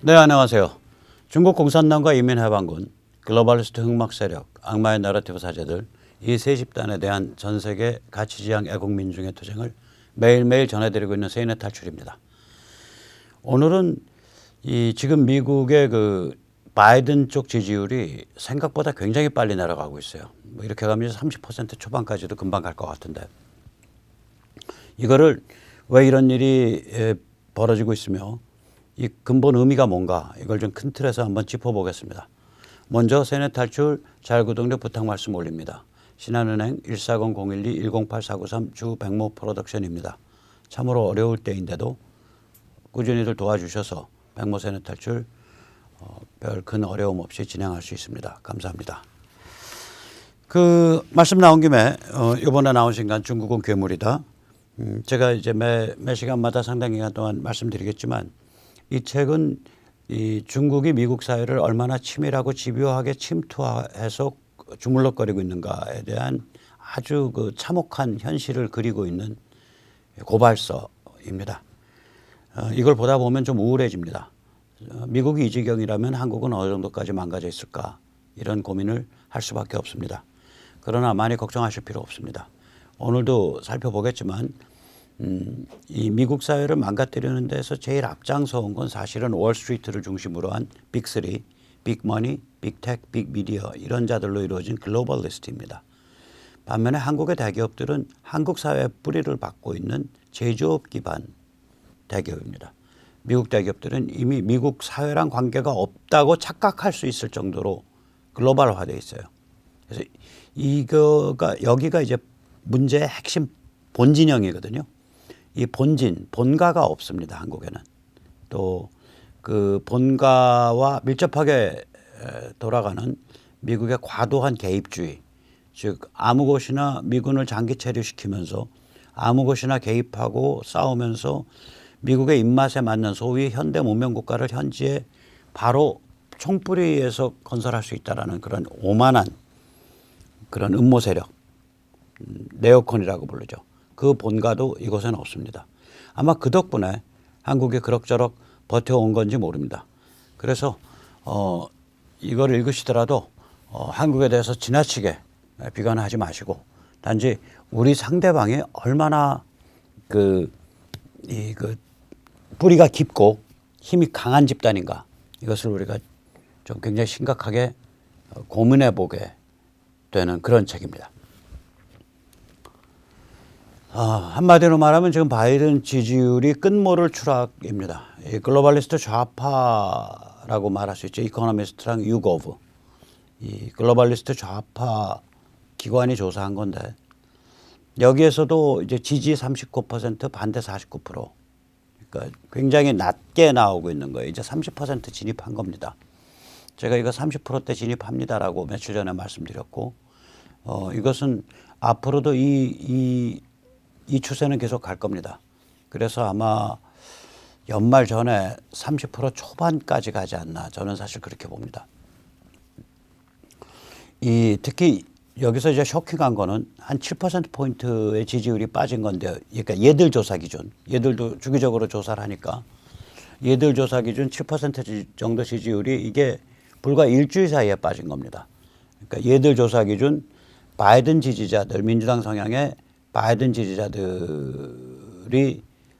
네, 안녕하세요. 중국 공산당과 이민해방군, 글로벌리스트 흑막 세력, 악마의 나라티브 사제들 이 세 집단에 대한 전 세계 가치지향 애국민중의 투쟁을 매일매일 전해드리고 있는 세인의 탈출입니다. 오늘은 지금 미국의 그 바이든 쪽 지지율이 생각보다 굉장히 빨리 내려가고 있어요. 뭐 이렇게 가면 30% 초반까지도 금방 갈 것 같은데 이거를 왜 이런 일이 벌어지고 있으며 이 근본 의미가 뭔가 이걸 좀 큰 틀에서 한번 짚어보겠습니다. 먼저 세뇌 탈출 잘 구독력 부탁 말씀 올립니다. 신한은행 140-012-108493 주 백모 프로덕션입니다. 참으로 어려울 때인데도 꾸준히들 도와주셔서 백모 세뇌 탈출 별 큰 어려움 없이 진행할 수 있습니다. 감사합니다. 그 말씀 나온 김에 이번에 나온 신간 중국은 괴물이다. 제가 이제 매 시간마다 상당 기간 동안 말씀드리겠지만 이 책은 이 중국이 미국 사회를 얼마나 치밀하고 집요하게 침투해서 주물럭거리고 있는가에 대한 아주 그 참혹한 현실을 그리고 있는 고발서입니다. 이걸 보다 보면 좀 우울해집니다. 미국이 이 지경이라면 한국은 어느 정도까지 망가져 있을까 이런 고민을 할 수밖에 없습니다. 그러나 많이 걱정하실 필요 없습니다. 오늘도 살펴보겠지만 이 미국 사회를 망가뜨리는 데서 제일 앞장서 온 건 사실은 월스트리트를 중심으로 한 빅3, 빅머니, 빅테크, 빅미디어 이런 자들로 이루어진 글로벌리스트입니다. 반면에 한국의 대기업들은 한국 사회의 뿌리를 받고 있는 제조업 기반 대기업입니다. 미국 대기업들은 이미 미국 사회랑 관계가 없다고 착각할 수 있을 정도로 글로벌화되어 있어요. 그래서 여기가 이제 문제의 핵심 본진형이거든요. 이 본가가 없습니다. 한국에는. 또 그 본가와 밀접하게 돌아가는 미국의 과도한 개입주의, 즉 아무 곳이나 미군을 장기 체류시키면서 아무 곳이나 개입하고 싸우면서 미국의 입맛에 맞는 소위 현대 문명 국가를 현지에 바로 총뿌리에서 건설할 수 있다라는 그런 오만한 그런 음모 세력, 네오콘이라고 부르죠. 그 본가도 이곳에는 없습니다. 아마 그 덕분에 한국이 그럭저럭 버텨온 건지 모릅니다. 그래서 이걸 읽으시더라도 한국에 대해서 지나치게 비관하지 마시고 단지 우리 상대방이 얼마나 그 뿌리가 깊고 힘이 강한 집단인가 이것을 우리가 좀 굉장히 심각하게 고민해 보게 되는 그런 책입니다. 한마디로 말하면 지금 바이든 지지율이 끝모를 추락입니다. 이 글로벌리스트 좌파라고 말할 수 있죠. 이코노미스트랑 유고브. 이 글로벌리스트 좌파 기관이 조사한 건데 여기에서도 이제 지지 39% 반대 49%. 그러니까 굉장히 낮게 나오고 있는 거예요. 이제 30% 진입한 겁니다. 제가 이거 30%대 진입합니다라고 며칠 전에 말씀드렸고 이것은 앞으로도 이 추세는 계속 갈 겁니다. 그래서 아마 연말 전에 30% 초반까지 가지 않나 저는 사실 그렇게 봅니다. 특히 여기서 이제 쇼킹한 거는 한 7%포인트의 지지율이 빠진 건데요. 그러니까 얘들 조사 기준, 얘들도 주기적으로 조사를 하니까 얘들 조사 기준 7% 정도 지지율이 이게 불과 일주일 사이에 빠진 겁니다. 그러니까 얘들 조사 기준 바이든 지지자들, 민주당 성향의 바이든 지지자들이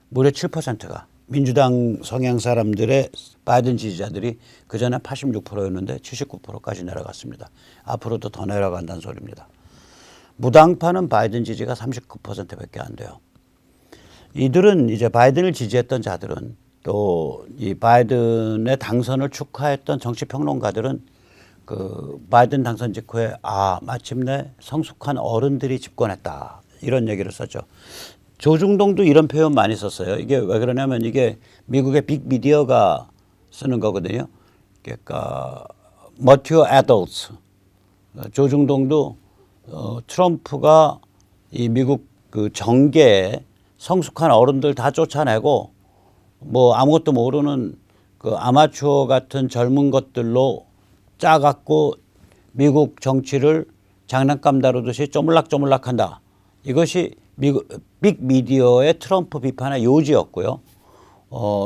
무려 7%가 민주당 성향 사람들의 바이든 지지자들이 그전에 86%였는데 79%까지 내려갔습니다. 앞으로도 더 내려간다는 소리입니다. 무당파는 바이든 지지가 39%밖에 안 돼요. 이들은 이제 바이든을 지지했던 자들은 또 이 바이든의 당선을 축하했던 정치평론가들은 그 바이든 당선 직후에 마침내 성숙한 어른들이 집권했다. 이런 얘기를 썼죠. 조중동도 이런 표현 많이 썼어요. 이게 왜 그러냐면 이게 미국의 빅미디어가 쓰는 거거든요. 그러니까 mature adults. 조중동도 트럼프가 이 미국 그 정계에 성숙한 어른들 다 쫓아내고 뭐 아무것도 모르는 그 아마추어 같은 젊은 것들로 짜갖고 미국 정치를 장난감 다루듯이 쪼물락쪼물락한다. 이것이 미국 빅미디어의 트럼프 비판의 요지였고요.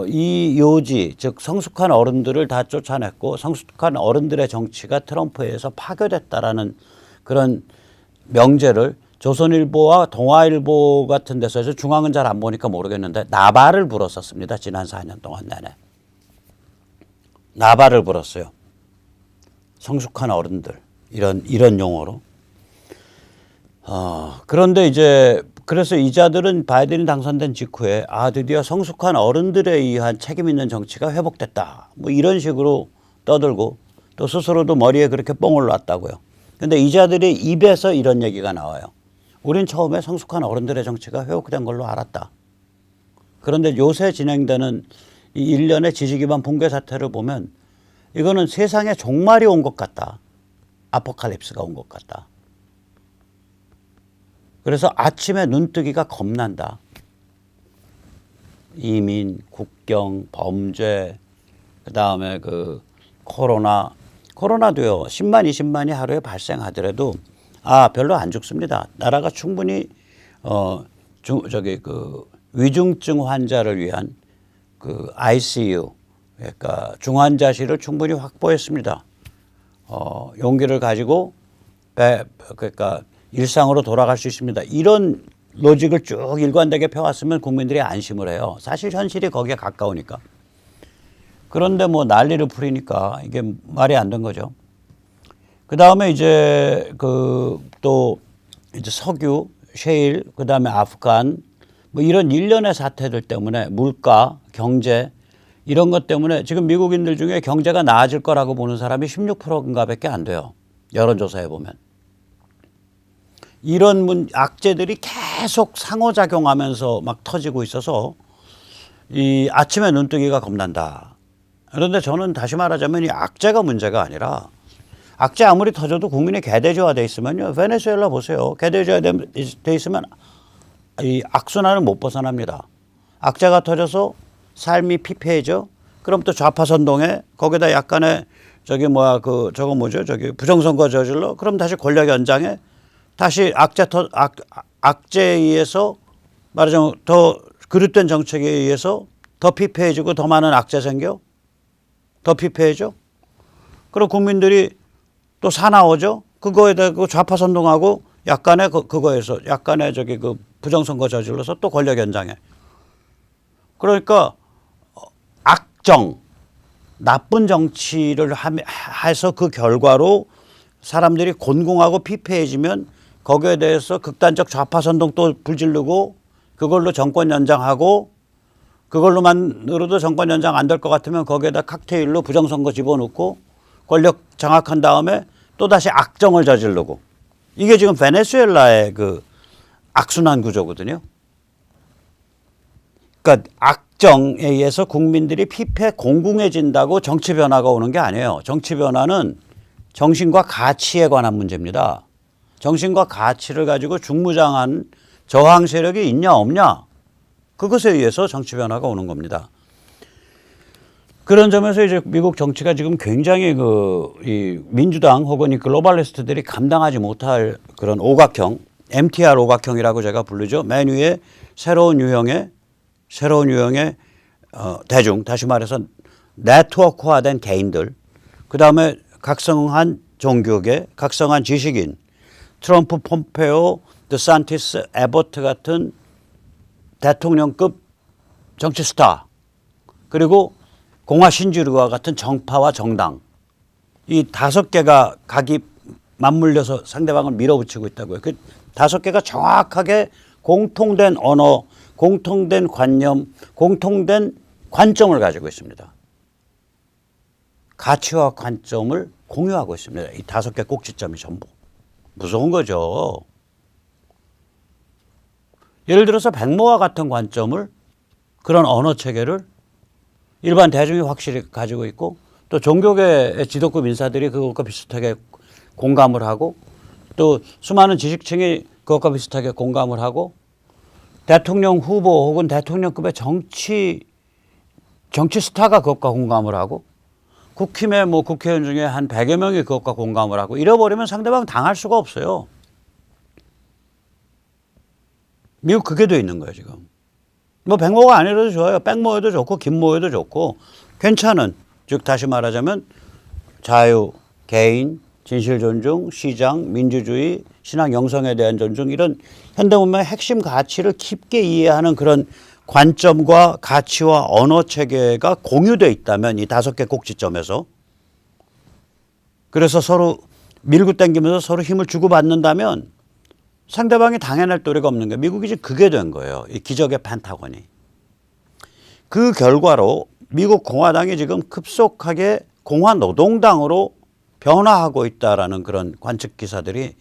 이 요지, 즉 성숙한 어른들을 다 쫓아냈고 성숙한 어른들의 정치가 트럼프에 의해서 파괴됐다라는 그런 명제를 조선일보와 동아일보 같은 데서 중앙은 잘 안 보니까 모르겠는데 나발을 불었었습니다. 지난 4년 동안 내내. 나발을 불었어요. 성숙한 어른들. 이런 용어로. 그런데 이제 그래서 이 자들은 바이든이 당선된 직후에 드디어 성숙한 어른들에 의한 책임 있는 정치가 회복됐다. 뭐 이런 식으로 떠들고 또 스스로도 머리에 그렇게 뽕을 놨다고요. 근데 이 자들의 입에서 이런 얘기가 나와요. 우린 처음에 성숙한 어른들의 정치가 회복된 걸로 알았다. 그런데 요새 진행되는 이 일련의 지지기반 붕괴 사태를 보면 이거는 세상에 종말이 온 것 같다. 아포칼립스가 온 것 같다. 그래서 아침에 눈뜨기가 겁난다. 이민, 국경, 범죄, 그다음에 그 코로나도요. 10만, 20만이 하루에 발생하더라도 별로 안 죽습니다. 나라가 충분히 위중증 환자를 위한 그 ICU, 그러니까 중환자실을 충분히 확보했습니다. 용기를 가지고 그러니까 일상으로 돌아갈 수 있습니다. 이런 로직을 쭉 일관되게 펴왔으면 국민들이 안심을 해요. 사실 현실이 거기에 가까우니까. 그런데 뭐 난리를 부리니까 이게 말이 안 된 거죠. 그 다음에 이제 또 이제 석유, 셰일, 그 다음에 아프간 뭐 이런 일련의 사태들 때문에 물가, 경제 이런 것 때문에 지금 미국인들 중에 경제가 나아질 거라고 보는 사람이 16%인가 밖에 안 돼요. 여론조사에 보면. 이런 악재들이 계속 상호작용하면서 막 터지고 있어서 이 아침에 눈뜨기가 겁난다. 그런데 저는 다시 말하자면 이 악재가 문제가 아니라 악재 아무리 터져도 국민이 개돼지화돼 있으면요. 베네수엘라 보세요. 개돼지화돼 있으면 이 악순환을 못 벗어납니다. 악재가 터져서 삶이 피폐해져. 그럼 또 좌파 선동에 거기다 약간의 부정선거 저질러. 그럼 다시 권력 연장에 다시 악재에 의해서 말하자면 더 그릇된 정책에 의해서 더 피폐해지고 더 많은 악재 생겨. 더 피폐해져. 그럼 국민들이 또 사나워져. 그거에 대해 좌파 선동하고 약간의 그거에서 약간의 부정선거 저질러서 또 권력 연장해. 그러니까 악정, 나쁜 정치를 해서 그 결과로 사람들이 곤궁하고 피폐해지면 거기에 대해서 극단적 좌파 선동 또 불지르고 그걸로 정권 연장하고 그걸로만으로도 정권 연장 안 될 것 같으면 거기에다 칵테일로 부정선거 집어넣고 권력 장악한 다음에 또다시 악정을 저지르고 이게 지금 베네수엘라의 그 악순환 구조거든요. 그러니까 악정에 의해서 국민들이 피폐 공궁해진다고 정치 변화가 오는 게 아니에요. 정치 변화는 정신과 가치에 관한 문제입니다. 정신과 가치를 가지고 중무장한 저항 세력이 있냐 없냐 그것에 의해서 정치 변화가 오는 겁니다. 그런 점에서 이제 미국 정치가 지금 굉장히 이 민주당 혹은 이 글로벌리스트들이 감당하지 못할 그런 오각형, MTR 오각형이라고 제가 부르죠. 맨 위에 새로운 유형의 대중, 다시 말해서 네트워크화된 개인들, 그 다음에 각성한 종교계, 각성한 지식인, 트럼프, 폼페오, 드산티스, 에버트 같은 대통령급 정치 스타, 그리고 공화 신주류와 같은 정파와 정당, 이 5개가 각이 맞물려서 상대방을 밀어붙이고 있다고요. 그 5개가 정확하게 공통된 언어, 공통된 관념, 공통된 관점을 가지고 있습니다. 가치와 관점을 공유하고 있습니다. 이 5개 꼭지점이 전부. 무서운 거죠. 예를 들어서 백모와 같은 관점을 그런 언어 체계를 일반 대중이 확실히 가지고 있고 또 종교계의 지도급 인사들이 그것과 비슷하게 공감을 하고 또 수많은 지식층이 그것과 비슷하게 공감을 하고 대통령 후보 혹은 대통령급의 정치 스타가 그것과 공감을 하고 국힘의 국회의원 중에 한 100여 명이 그것과 공감을 하고 이래버리면 상대방 당할 수가 없어요. 미국 그게 돼 있는 거예요, 지금. 뭐 백모가 아니라도 좋아요. 백모여도 좋고 김모여도 좋고 괜찮은, 즉 다시 말하자면 자유, 개인, 진실 존중, 시장, 민주주의, 신앙 영성에 대한 존중, 이런 현대문명의 핵심 가치를 깊게 이해하는 그런 관점과 가치와 언어 체계가 공유되어 있다면 이 5개 꼭지점에서, 그래서 서로 밀고 당기면서 서로 힘을 주고받는다면 상대방이 당해낼 도리가 없는 거예요. 미국이 지금 그게 된 거예요. 이 기적의 펜타곤이. 그 결과로 미국 공화당이 지금 급속하게 공화노동당으로 변화하고 있다라는 그런 관측 기사들이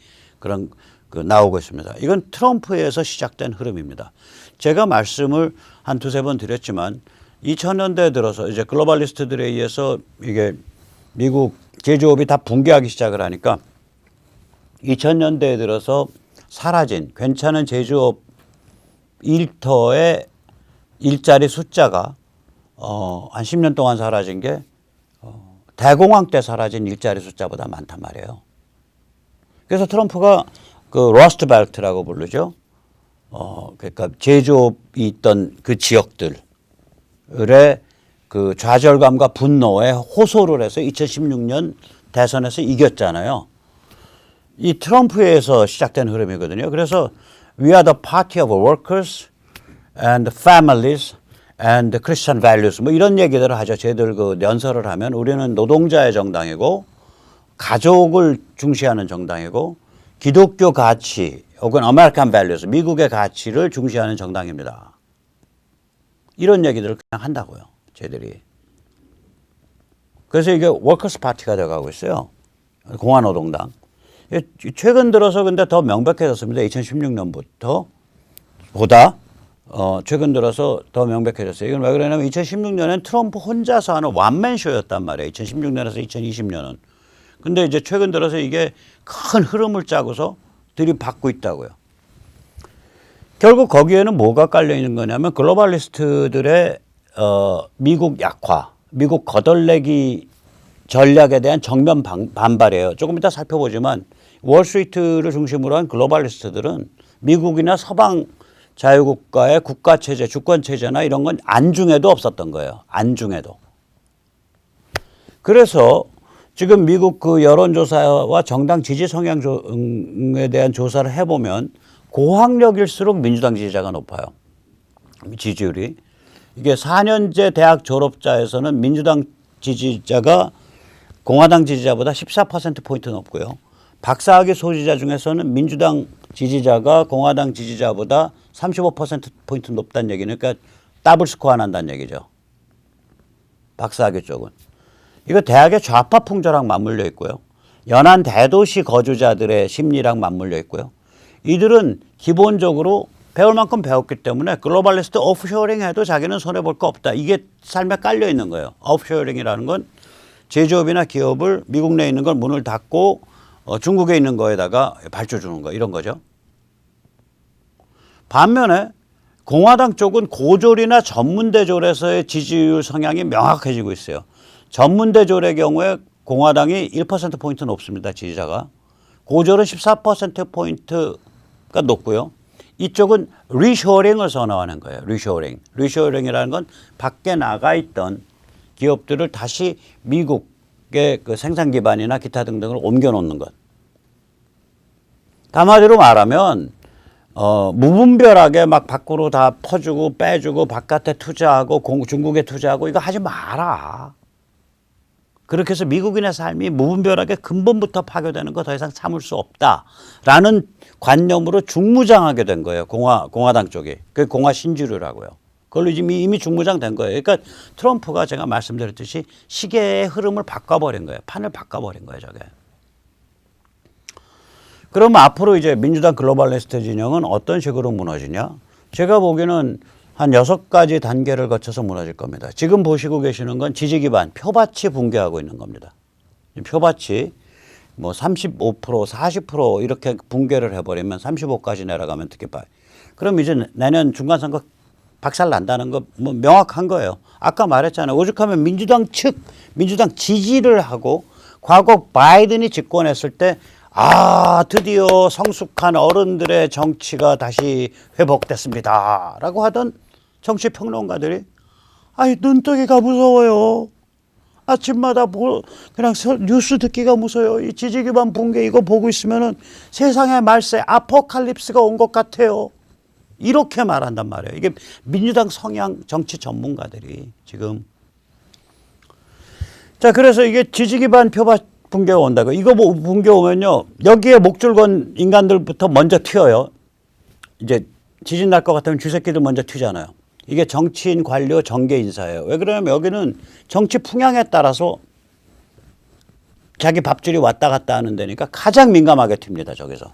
나오고 있습니다. 이건 트럼프에서 시작된 흐름입니다. 제가 말씀을 한 2-3번 드렸지만 2000년대에 들어서 이제 글로벌리스트들에 의해서 이게 미국 제조업이 다 붕괴하기 시작을 하니까 2000년대에 들어서 사라진 괜찮은 제조업 일터의 일자리 숫자가 한 10년 동안 사라진 게 대공황 때 사라진 일자리 숫자보다 많단 말이에요. 그래서 트럼프가 그 러스트 벨트라고 부르죠. 그러니까 제조업이 있던 그 지역들의 그 좌절감과 분노에 호소를 해서 2016년 대선에서 이겼잖아요. 이 트럼프에서 시작된 흐름이거든요. 그래서 We are the party of workers and families and Christian values, 뭐 이런 얘기들을 하죠. 쟤들 그 연설을 하면 우리는 노동자의 정당이고 가족을 중시하는 정당이고 기독교 가치 혹은 American values, 미국의 가치를 중시하는 정당입니다. 이런 얘기들을 그냥 한다고요. 쟤들이. 그래서 이게 워커스 파티가 돼가고 있어요. 공화노동당. 최근 들어서 근데 더 명백해졌습니다. 2016년부터 보다 최근 들어서 더 명백해졌어요. 이건 왜 그러냐면 2016년엔 트럼프 혼자서 하는 완맨 쇼였단 말이에요. 2016년에서 2020년은. 근데 이제 최근 들어서 이게 큰 흐름을 짜고서 들이받고 있다고요. 결국 거기에는 뭐가 깔려 있는 거냐면 글로벌리스트들의 미국 약화, 미국 거덜내기 전략에 대한 정면 반발이에요. 조금 이따 살펴보지만 월스트리트를 중심으로 한 글로벌리스트들은 미국이나 서방 자유국가의 국가체제, 주권체제나 이런 건 안중에도 없었던 거예요. 안중에도. 그래서 지금 미국 그 여론조사와 정당 지지 성향에 대한 조사를 해보면 고학력일수록 민주당 지지자가 높아요. 지지율이. 이게 4년제 대학 졸업자에서는 민주당 지지자가 공화당 지지자보다 14%포인트 높고요. 박사학위 소지자 중에서는 민주당 지지자가 공화당 지지자보다 35%포인트 높다는 얘기는, 그러니까 더블 스코어 난다는 얘기죠. 박사학위 쪽은. 이거 대학의 좌파 풍조랑 맞물려 있고요. 연안 대도시 거주자들의 심리랑 맞물려 있고요. 이들은 기본적으로 배울 만큼 배웠기 때문에 글로벌리스트 오프쇼어링 해도 자기는 손해볼 거 없다. 이게 삶에 깔려 있는 거예요. 오프쇼어링이라는 건 제조업이나 기업을 미국 내에 있는 걸 문을 닫고 중국에 있는 거에다가 발주 주는 거, 이런 거죠. 반면에 공화당 쪽은 고졸이나 전문대졸에서의 지지율 성향이 명확해지고 있어요. 전문대졸의 경우에 공화당이 1%포인트 높습니다. 지지자가. 고졸은 14%포인트가 높고요. 이쪽은 리쇼어링을 선호하는 거예요. 리쇼어링. 리쇼어링이라는 건 밖에 나가 있던 기업들을 다시 미국의 그 생산 기반이나 기타 등등을 옮겨놓는 것. 한마디로 말하면 무분별하게 막 밖으로 다 퍼주고 빼주고 바깥에 투자하고 중국에 투자하고 이거 하지 마라. 그렇게 해서 미국인의 삶이 무분별하게 근본부터 파괴되는 거 더 이상 참을 수 없다라는 관념으로 중무장하게 된 거예요. 공화당 쪽이. 그게 공화 신주류라고요. 그걸로 이미 중무장된 거예요. 그러니까 트럼프가 제가 말씀드렸듯이 시계의 흐름을 바꿔버린 거예요. 판을 바꿔버린 거예요, 저게. 그러면 앞으로 이제 민주당 글로벌리스트 진영은 어떤 식으로 무너지냐? 제가 보기에는 한 6가지 단계를 거쳐서 무너질 겁니다. 지금 보시고 계시는 건 지지 기반, 표밭이 붕괴하고 있는 겁니다. 표밭이 뭐 35%, 40% 이렇게 붕괴를 해버리면 35까지 내려가면 어떻게 봐요? 그럼 이제 내년 중간선거 박살 난다는 거 뭐 명확한 거예요. 아까 말했잖아요. 오죽하면 민주당 지지를 하고 과거 바이든이 집권했을 때 드디어 성숙한 어른들의 정치가 다시 회복됐습니다. 라고 하던 정치 평론가들이 아니 눈뜨기가 무서워요. 아침마다 그냥 뉴스 듣기가 무서워요. 이 지지 기반 붕괴 이거 보고 있으면은 세상의 말세 아포칼립스가 온 것 같아요. 이렇게 말한단 말이에요. 이게 민주당 성향 정치 전문가들이 지금. 자, 그래서 이게 지지 기반 표밭 붕괴가 온다고. 이거 뭐 붕괴 오면요. 여기에 목줄 건 인간들부터 먼저 튀어요. 이제 지진 날 것 같으면 쥐새끼들 먼저 튀잖아요. 이게 정치인, 관료, 정계 인사예요. 왜 그러냐면 여기는 정치 풍향에 따라서 자기 밥줄이 왔다 갔다 하는 데니까 가장 민감하게 튑니다. 저기서.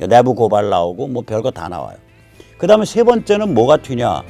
내부 고발 나오고 뭐 별거 다 나와요. 그 다음에 세 번째는 뭐가 튀냐.